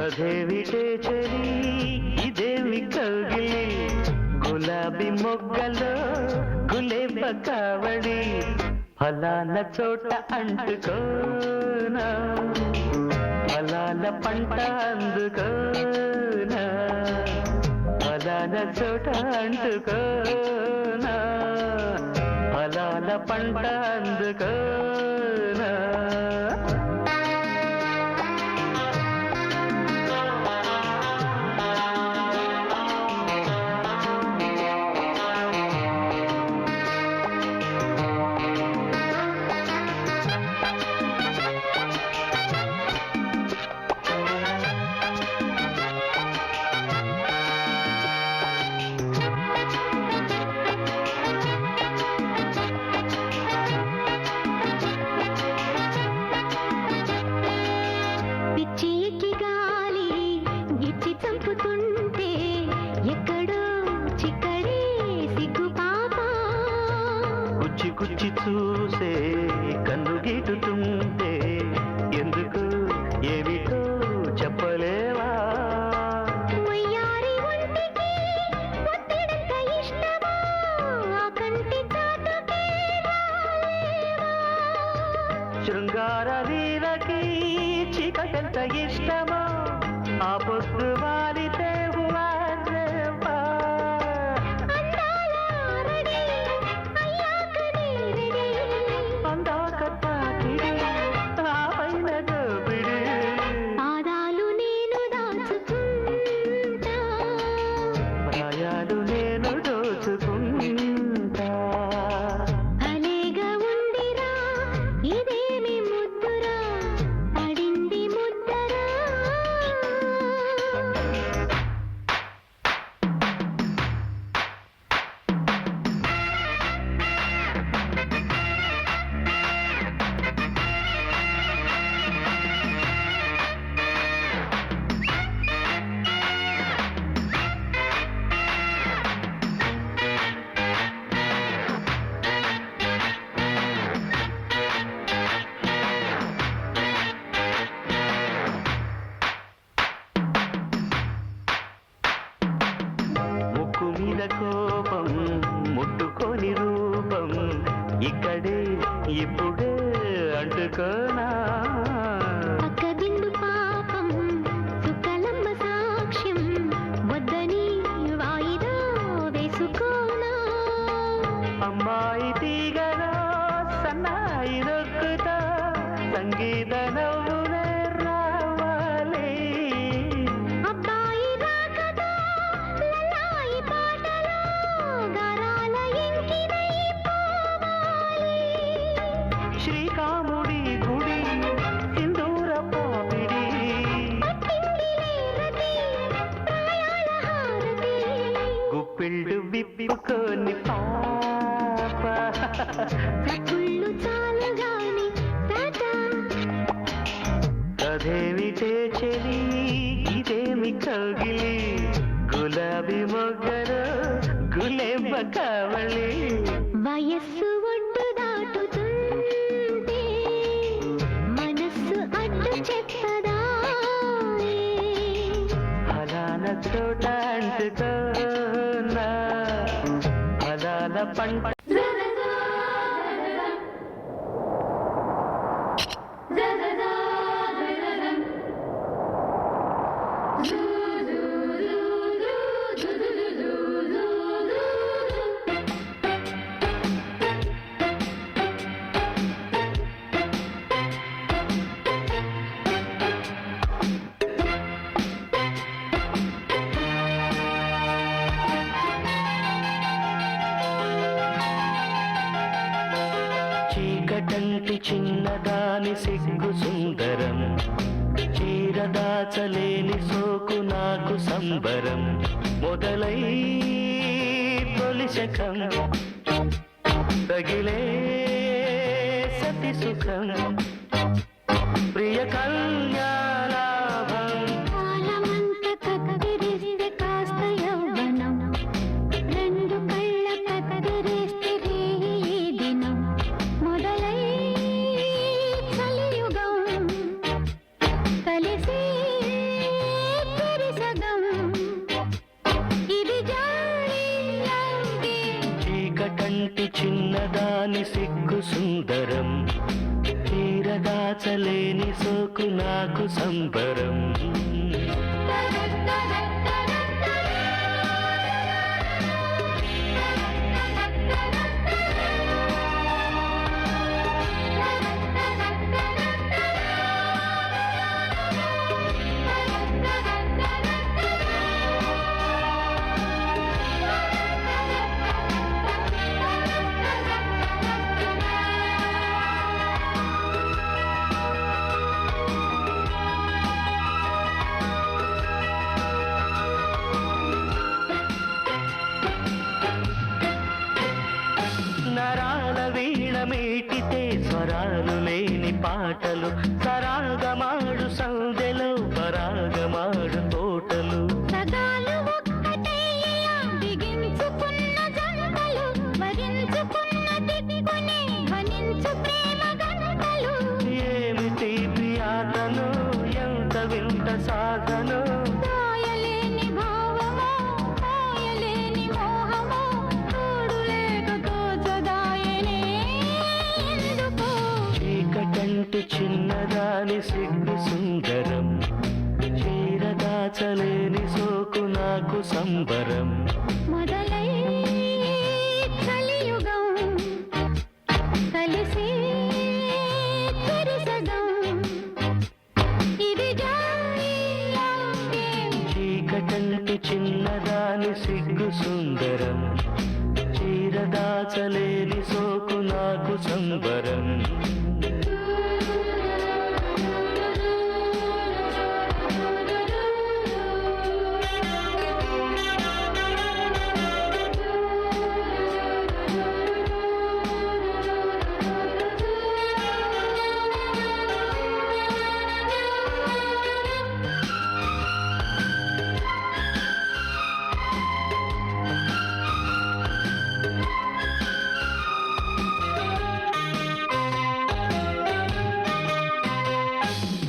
అదేవిటే చెలి ఇదేమి కౌగిలి గులాబీ మొగ్గలో గులేబ కావడి ఫలాల చోట అంటుకోనా ఫలాల పంట అందుకోనా ఫలాల చోట అంటుకోనా ఫలాల పంట అందుకోనా కుచ్చి చూసే కన్ను గీటుతుంటే ఎందుకు ఏమిటో చెప్పలేవా శృంగార లీలకి చీకటెంత ఇష్టమో ఆ పొద్దు వారితే కోపం ముట్టుకొని రూపం ఇక్కడే ఇప్పుడే అంటుకోనా పక్కదిండు పాపం సుకలమ్మ సాక్ష్యం వద్దని వాయిదా వేసుకోనా అమ్మాయి తీగలో సన్నాయి నొక్కుతా సంగీత నవ్వునే రావాలి శ్రీకాముడి గుడి సింధూర పాపిడి గుప్పిళ్ళు విప్పుకొని పాప అదేమిటే చెలి ఇదేమి కౌగిలి గులాబీ మొగ్గలో గులేబ కావళి వయస్సు ఒట్టు దాటుతుంటే మనస్సు అడ్డు చెప్పదా ఫలాల చోట అంటుకోనా ఫలాల పంట చీకటంటి చిన్నదాని సిగ్గు సుందరం, చీరదాచలేని సోకు నాకు సంబరం. మొదలై తొలి శకం తగిలే సతి సుఖం, ప్రియ కన్యాలాభం. కాలమంత కత్తిరిస్తే కాస్త యవ్వనం, రెండు కళ్ళ కత్తిరిస్తే రేయి దినం. మొదలై కలియుగం కలిసి తెరిసగం, ఇది జాలి చీకటంటి చిన్నదాని సిగ్గు సుందరం, చీరదాచలేని సోకు నాకు సంబరం. నరాల వీణ మీటితే స్వరాలు లేని పాటలు, సరాగమాడు సందెలో పరాగమాడు తోటలు. సగాలు ఒక్కటయ్యేలా బిగించుకున్న జంటలు, వరించుకున్న దిక్కునే ధ్వనించు ప్రేమ గంటలు. ఏమిటి ప్రియాతను, ఎంత వింత సాధను, దాయలేని భావమో మోయలేని మోహమో, తోడు లేక తోచదాయనే ఎందుకో. చీకటంటి చిన్నదాని సిగ్గు సుందరం, చీరదాచలేని సోకు నాకు సంబరం. మొదలై కలియుగం కలిసి తెరిసగం, ఇది జాలి చీకటంటి చిన్నదాని సిగ్గు సుందరం, చీరదాచలేని సోకు నాకు సంబరం.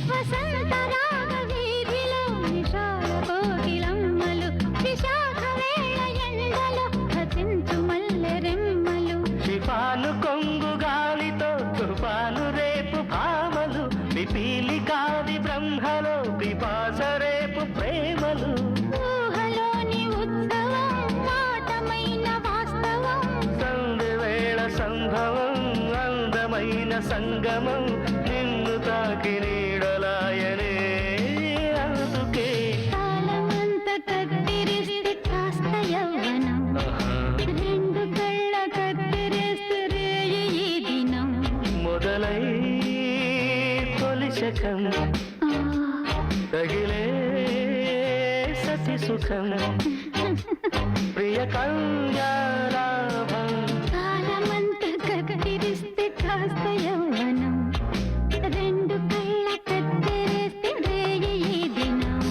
వసంత రాగ వీధిలో నిషాల కోకిలమ్మలు, విశాఖ వేళ ఎండలో హసించు మల్లె రెమ్మలు. శిఫాను కొంగు గాలితో తుఫాను రేపు భామలు, పిపీలి కాది బ్రహ్మలో పిపాస రేపు ప్రేమలు. ఊహలోని ఉత్సవం మాటమైన వాస్తవం, సంధ్య వేళ సంభవం అందమైన సంగమం, నిన్ను తాకి నీడలాయనే అందుకే. కాలమంత కత్తిరిస్తే కాస్త యవ్వనం, రెండు కళ్ళ కత్తిరిస్తే రేయి ఈ దినం. మొదలై తొలి శకం తగిలే సతి సుఖం, ప్రియ కన్యాలాభం. కాలమంత కత్తిరిస్తే కాస్త యవ్వనం, రెండు కళ్ళ కత్తిరిస్తే రేయి ఈ దినం.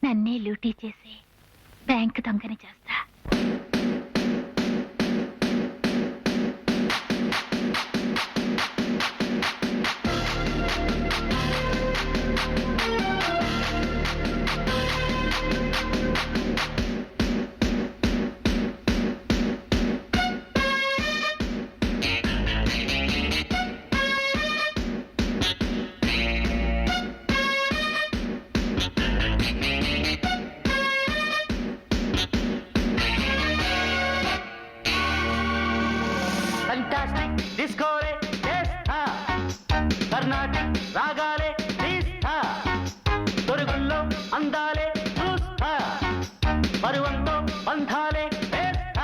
నన్నే లూటీ చేసి బ్యాంక్ దొంగని చేస్తా. ఫంటాస్టిక్ డిస్కోలే చేస్తా, కర్ణాటిక్ రాగాలే తీస్తా, తొరుగుల్లో అందాలే చూస్తా, పరువంతో బంధాలే వేస్తా.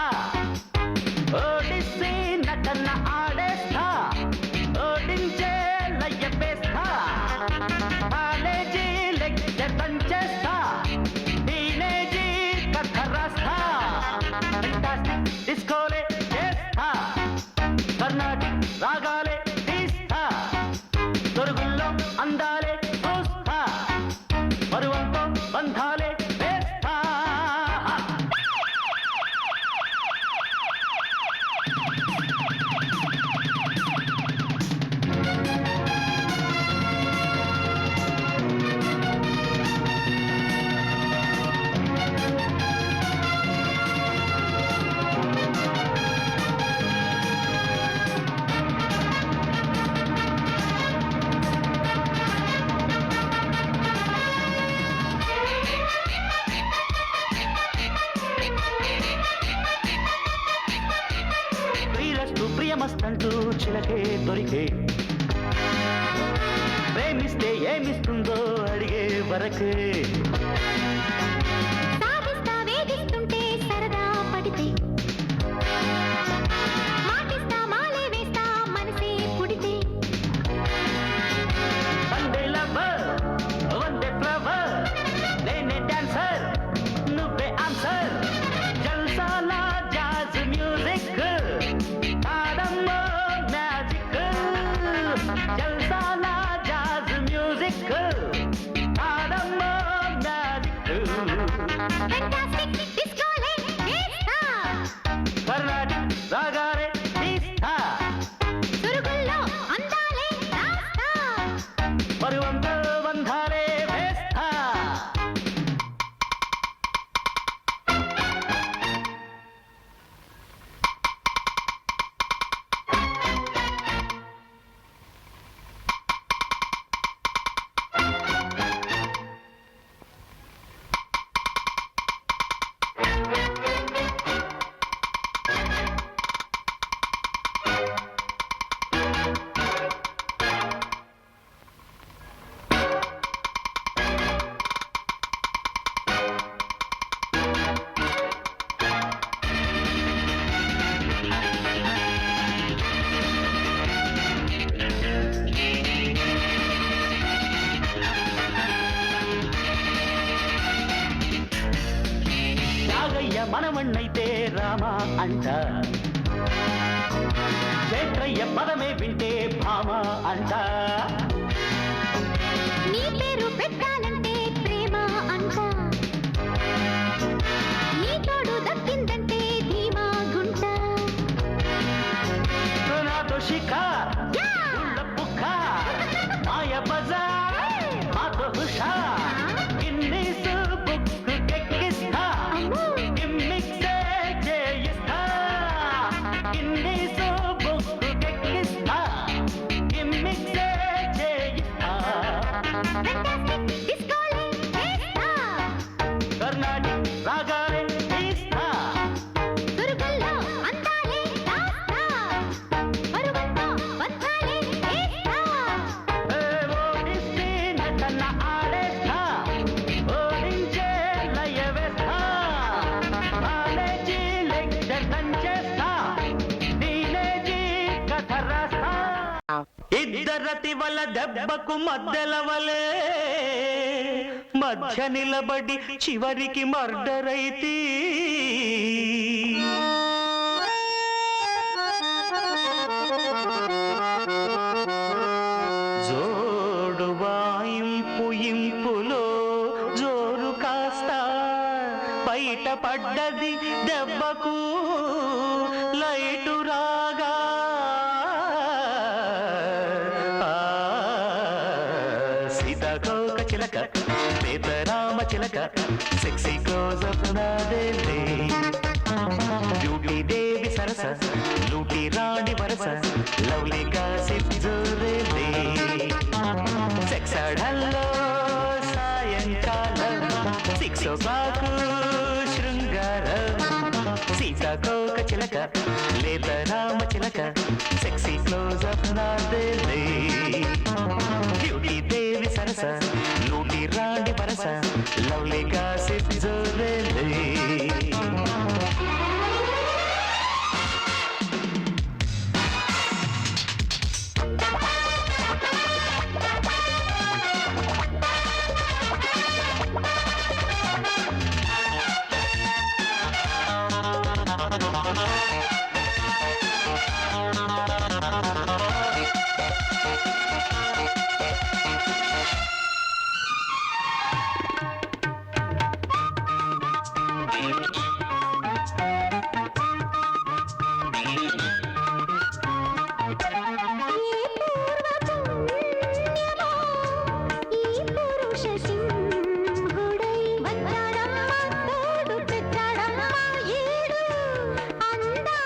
ముద్దు ప్రియమస్తంటూ చిలకే దొరికే ప్రేమిస్తే ఏమిస్తుందో అడిగే వరకే సాధిస్తా వేధిస్తుంటే సరదా పడితే మాటిస్తా మాలే వేస్తా మనసే పుడితే వందే లవర్ వందే ఫ్లవర్ నేనే డాన్సర్ నువ్వే ఆన్సర్ జల్సాలా జాజ్ మ్యూజిక్ తాడమ్మో మ్యాజిక్ జల్సాలా జాజ్ మ్యూజిక్ తాడమ్మో మ్యాజిక్ ఫెంటాస్టిక్ డిస్కోలే వేస్తా కర్ణాటక రాగారే తీస్తా సురుగుల్లో అందాలే రాస్తా పరువంతో బంధాలే వేస్తా యాగయ్య మనవన్నైతే రామ అంట చేట్రయ్య పదమే వింటే భామ అంట నీ పేరు పెట్టాలంటే ప్రేమ అంట నీ తోడు దక్కిందంటే ధీమా గుంట నాతో షికార్ ఉళ్ళ పుక్క మాయ బజార్ మాతో హుషార్ గిన్నీసు బుక్ కెక్కిస్తా గిమ్మిక్సే చేయిస్తా గిన్నీసు బుక్ కెక్కిస్తా గిమ్మిక్సే చేయిస్తా ఫెంటాస్టిక్ డిస్కోలే వేస్తా కర్ణాటక రాగాలే తీస్తా సురుగుల్లో అందాలే రాస్తా పరువంతో బంధాలే వేస్తా ఓడిస్తే నటన ఆడేస్తా ఓడించే లయ వేస్తా కాలేజీ లెక్చర్ దంచేస్తా టీనేజీ కథ రాస్తా ఇద్దరతి వల్ల దెబ్బకు మధ్యల వలే మధ్య నిలబడి చివరికి మర్డర్ అయితే జోడు వాయింపు ఇంపులో జోరు కాస్త బయట పడ్డది దెబ్బకు లైటు రాగా సీతాకోక చిలక సీతారామ చిలక సెక్సీ క్లోజ్ అప్ నాదేలే బ్యూటీ దేవి సరస లూటి రాణి వరస లవ్లీ గాసిప్ జోరేలే సెక్స్ హల్లో సాయంకాలం 6 o'clock శృంగారం సీతాకోక చిలక లేదా రామ చిలక సెక్సీ క్లోజ్ అప్ నాదేలే బ్యూటీ దేవి సరస లూటి రాణి వరస లవ్లీ గాసిప్ జోరేలే సింహుడై వచ్చాడమ్మ తోడు తెచ్చాడమ్మ ఈడు అందా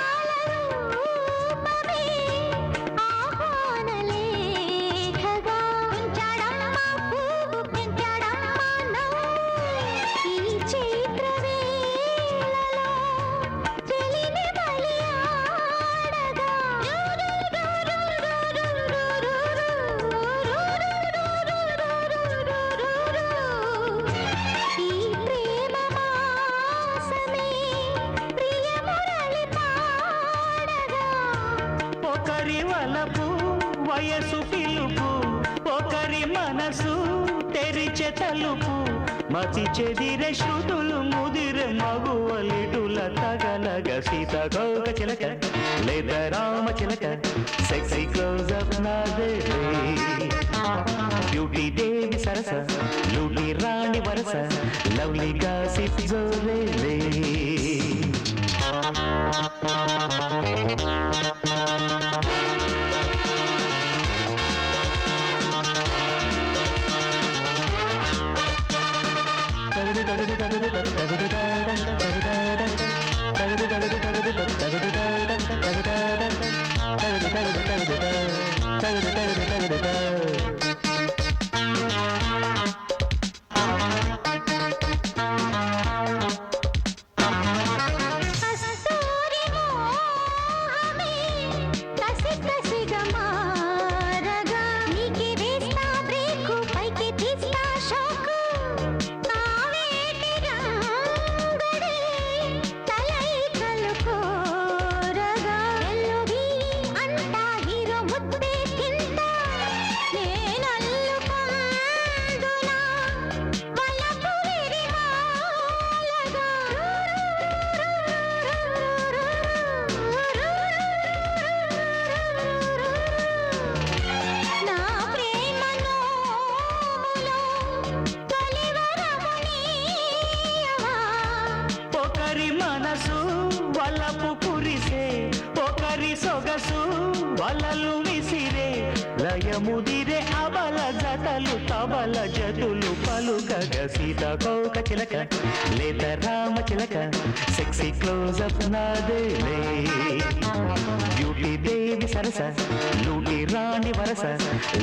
ఒకరి వలపు వయసు పిలుపు ఒకరి మనసు తెరిచే తలుపు మతి చెదిరే శృతులు ముదిరే మగువలిటుల తగలగ సీతకోక చిలక లేదా రామ చిలక సెక్సీ క్లోజ్ అప్ నాదే బ్యూటీ దేవి సరస లూటి రాణి వరస లవ్లీగా సిప్ జోలే కస్తూరి మోహమే కసి కసిగా మారగా నీకే వేస్తా బ్రేకు పైకి తీస్తా షోకు కావేటి రంగడే తలై కలుకోరగా ఎల్లుగి అంటా హీరో ముద్దే తింటా నేనల్లుకుందునా వలపు విరిమాలగా నా ప్రేమ నోములో తొలివరము నీయవా ఒకరి మనసు వలపు కురిసే ఒకరి సొగసు వలలు విసిరే లయముదిరే అబల జతలు తబల జతులు పలుకగ సీతకోక చిలక లేత రామ చిలక సెక్సీ క్లోజ్ అప్ నాదేలే బ్యూటీ దేవి సరస లూటి రాణి వరస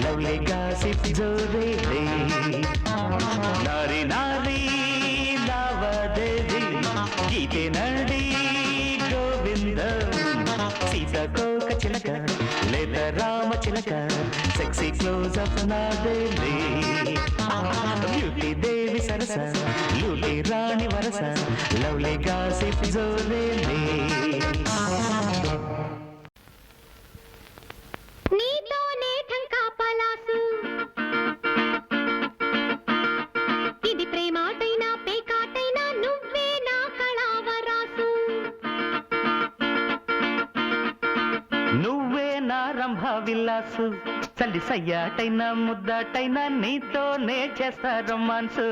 లవ్లీగా సిప్ జోరేలే నారి నారి లావదేవి గీతే నడి గోవింద సీతకోక చిలక లేత రామ చిలక సెక్సీ క్లోజ్ అప్ నాదేలే బ్యూటీ దేవి సరస లూలి రాణి వరస లవ్లీగా సిప్ జోరేలే నీతోనే ఠంకా పలాసు ఇది ప్రేమాటైనా పేకాటైనా నువ్వే నా కళావరాసు నువ్వే నా రంభ విల్లాసు చల్లి సయ్యాటైనా ముద్దాటైనా నీతోనే చేస్తా రొమాన్సు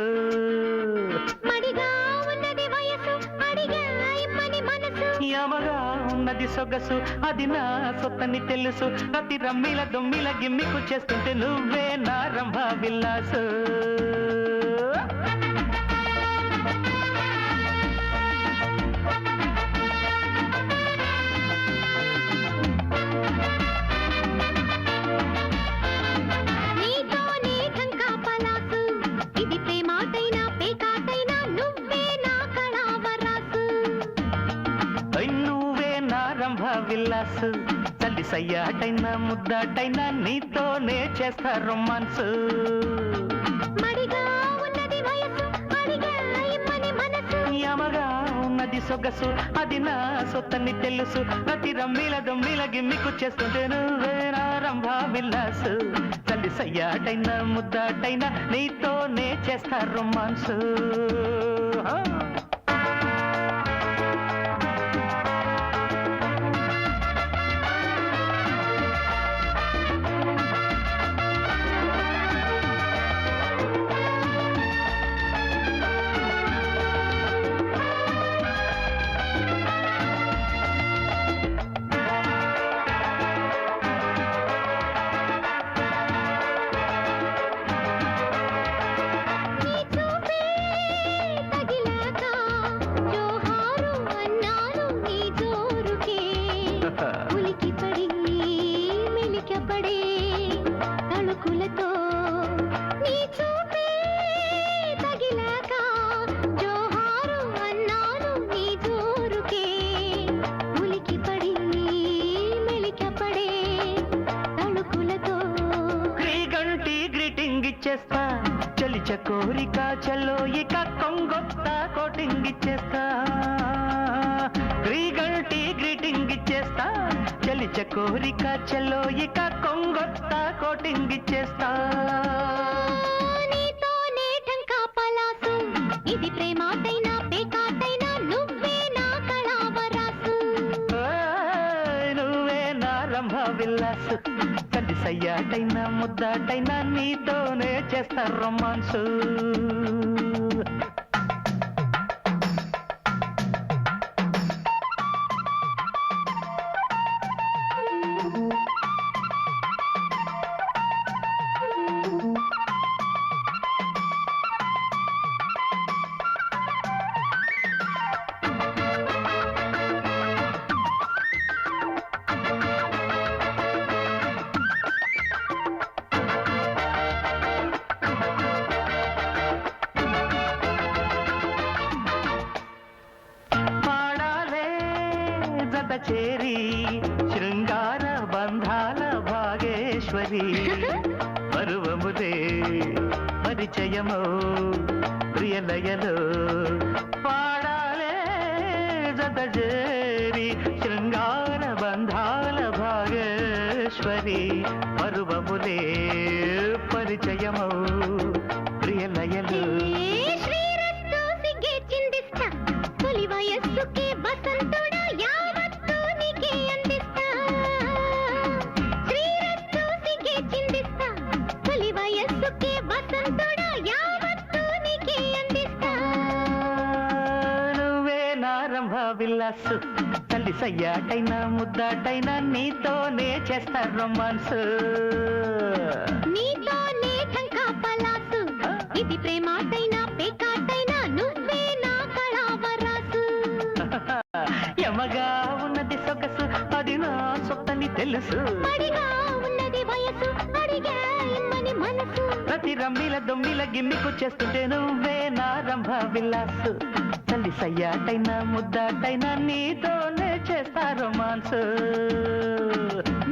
మడిగా ఉన్నది వయసు అడిగా ఇమ్మని మనసు యమగా ఉన్నది సొగసు అది నా సొత్తని తెలుసు ప్రతి రమ్మిల దొమ్మిల గిమ్మికు చేస్తుంటే నువ్వే నా రంభ విల్లాసు నీతోనే ఠంకా పలాసు ఇది ప్రేమాటైనా పేకాటైనా నువ్వే నా కళావరాసు నువ్వే నా రంభ విల్లాసు చల్లి సయ్యాటైనా ముద్దాటైనా నీతోనే చేస్తా రొమాన్సు మడిగా ఉన్నది వయసు అడిగా ఇమ్మని మనసు యమగా ఉన్నది సొగసు అది నా సొత్తని తెలుసు ప్రతి రమ్మిల దొమ్మిల గిమ్మికు చేస్తుంటే నువ్వే నా రంభ విల్లాసు చల్లి సయ్యాటైనా ముద్దాటైనా నీతోనే చేస్తా రొమాన్సు నీ చూపే తగిలాక మధ్య కోరిక చెల్లో ఇక కొంగొత్త కోటింగ్ ఇచ్చేస్తా నీతోనే ఢంకా పలాసు ఇది ప్రేమాటైనా పేకాటైనా నువ్వే నా కళావరాసు నువ్వే నా రంభ విల్లాసు కలిసయ్యాటైనా ముద్దాటైనా నీతోనే చేస్తా రొమాన్సు చేరి శృంగార బంధాల భాగేశ్వరి పరువముదే పరిచయమో ప్రియలయలో పాడాలే జత చేరి శృంగార బంధాల భాగేశ్వరి పరువముదే పరిచయమో ప్రియలయలో శ్రీరస్తు సిగ్గే చిందిస్తా తొలి వయస్సుకే వసంతుడా విల్లాసు తల్లి సయ్యాటైనా ముద్దాటైనా నీతోనే చేస్తా రొమాన్సు నీతోనే ఢంకా పలాసు ఇది ప్రేమాటైనా పేకాటైనా నువ్వే నా కళావరాసు యమగా ఉన్నది సొగసు అది నా సొత్తని తెలుసు పడిగా ఉన్నది వయసు అడిగా ఇమ్మని మనసు ప్రతి రమ్మిల దొమ్మిల గిమ్మికు చేస్తుంటే నువ్వే నా రంభ విల్లాసు తల్లి సయ్యాటైనా ముద్దాటైనా నీతోనే చేస్తా రొమాన్సు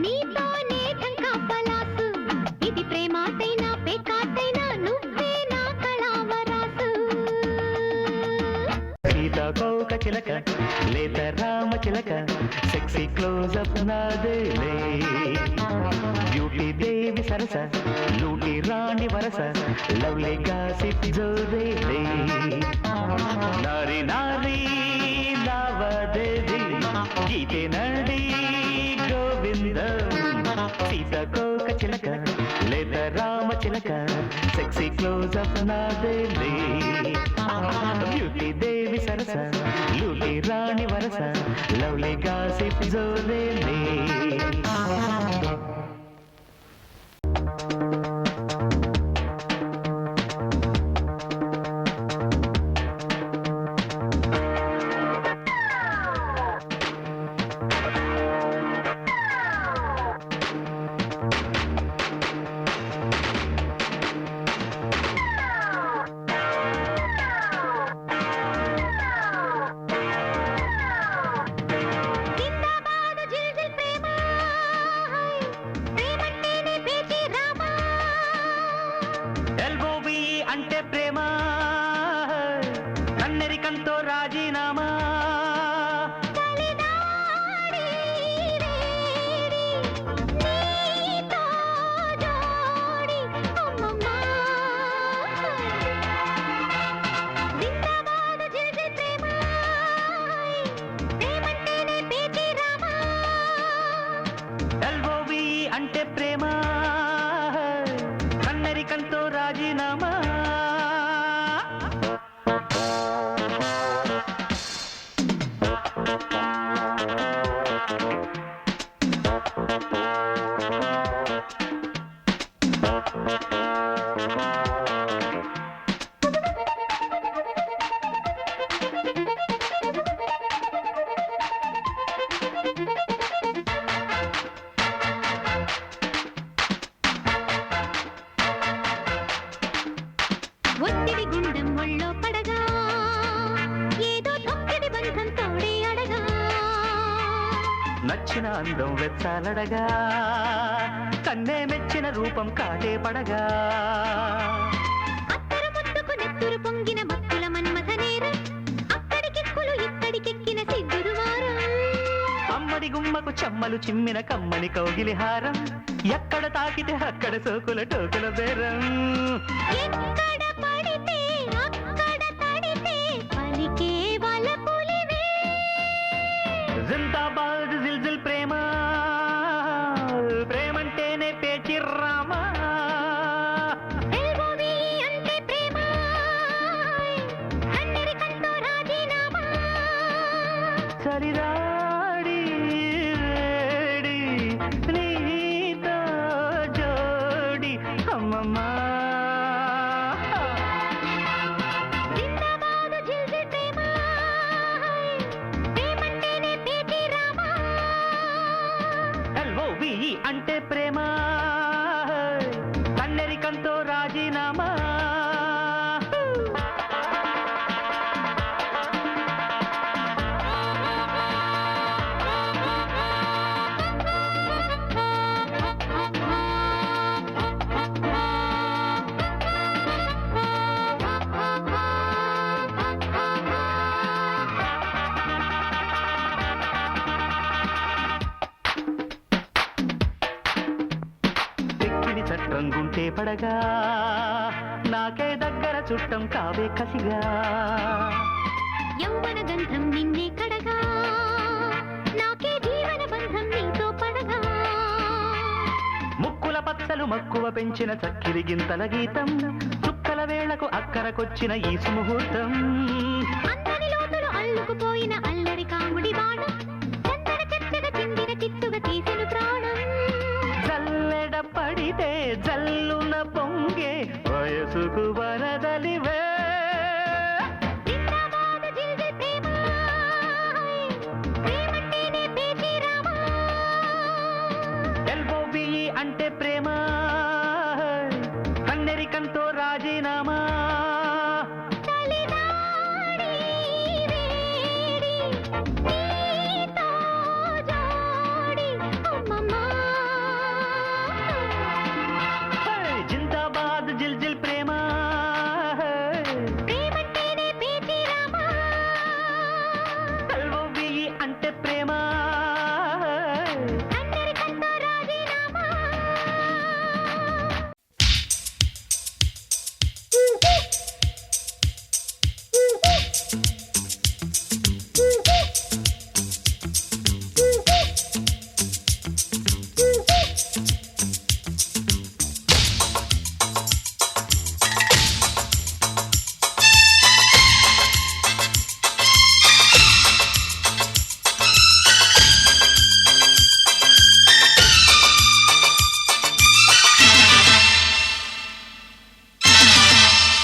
నీతోనే ఢంకా పలాసు ఇది ప్రేమాటైనా పేకాటైనా నువ్వే నా కళావరాసు సీతాకోక చిలక లేత రామ చిలక సెక్సీ క్లోజప్ నాదేలే బ్యూటీ దేవి సరస లూటి రాణి వరస లవ్లీ గాసిప్ జోరేలే నారి నారి లావదేవి గీతే నడి గోవింద సీతాకోక చిలక లేత రామ చిలక సెక్సీ క్లోజప్ నాదేలే బ్యూటీ దేవి సరస లూలి రాణి వరస లవ్లీ గాసిప్ జోరేలే అంటే ప్రేమ కన్నెరికంతో రాజీనామా ఎల్ఓవి అంటే ప్రేమ కన్నెరికంతో రాజీనామా ఒత్తిడి గుండెం ఒళ్ళో పడగా ఏదో తొక్కిడి బంధం తోడే అడగా నచ్చిన అందం వెచ్చాలడగా కన్నే మెచ్చిన రూపం కాటే పడగా అత్తర ముద్దుకు నెత్తురు పొంగిన భక్తుల మన్మథ నేరం అక్కడికెక్కులు ఇక్కడికెక్కిన సిగ్గురువారం కమ్మడి గుమ్మకు చెమ్మలు చిమ్మిన కమ్మని కౌగిలి హారం ఎక్కడ తాకితే అక్కడ సోకుల టోకుల బేరం ఎక్కడ పడితే అక్కడ తడితే పలికే వలపులివే. జిందాబాద్ జిల్జిల్ ప్రేమ ప్రేమంటేనే పేచి రామా LOV అంటే ప్రేమ, అందరికంతో రాజీనామా. సరిరాడి వేడి నీతో జోడి అమ్మమ్మా జిందాబాద్ జిల్జిల్ ప్రేమ, ప్రేమంటేనే పేచి రామా. LOVE అంటే ప్రేమ కన్నెరికంతో రాజీనామా తెక్కిడి చట్టం గుంటే పడగా నాకే దగ్గర చుట్టం కావే కసిగా యౌవన గంధం నిన్నే కడగా, నాకే జీవన బంధం నీతో పడగా. ముక్కుల పచ్చలు మక్కువ పెంచిన చక్కిరి గింతల గీతం చుక్కల వేళకు అక్కరకొచ్చిన ఈ సుముహూర్తం అందరి లోతులు అల్లుకుపోయిన అల్లరి కాముడి బాణం, చందన చచ్చగా చిందిన చిత్తుగా తీసిన ప్రాణం. జల్లెడ పడితే జల్లున పొంగే వయసుకు వరదలివే జిందాబాద్ జిల్జిల్ ప్రేమ, ప్రేమంటేనే పేచి రామా. LOVE అంటే ప్రేమ కన్నెరికంతో రాజీనామా చలినాడి వేడి, నీతో జోడి అమ్మమ్మా. జిందాబాద్ జిల్జిల్ ప్రేమ ప్రేమంటేనే పేచి రామా. LOVE అంటే ప్రేమ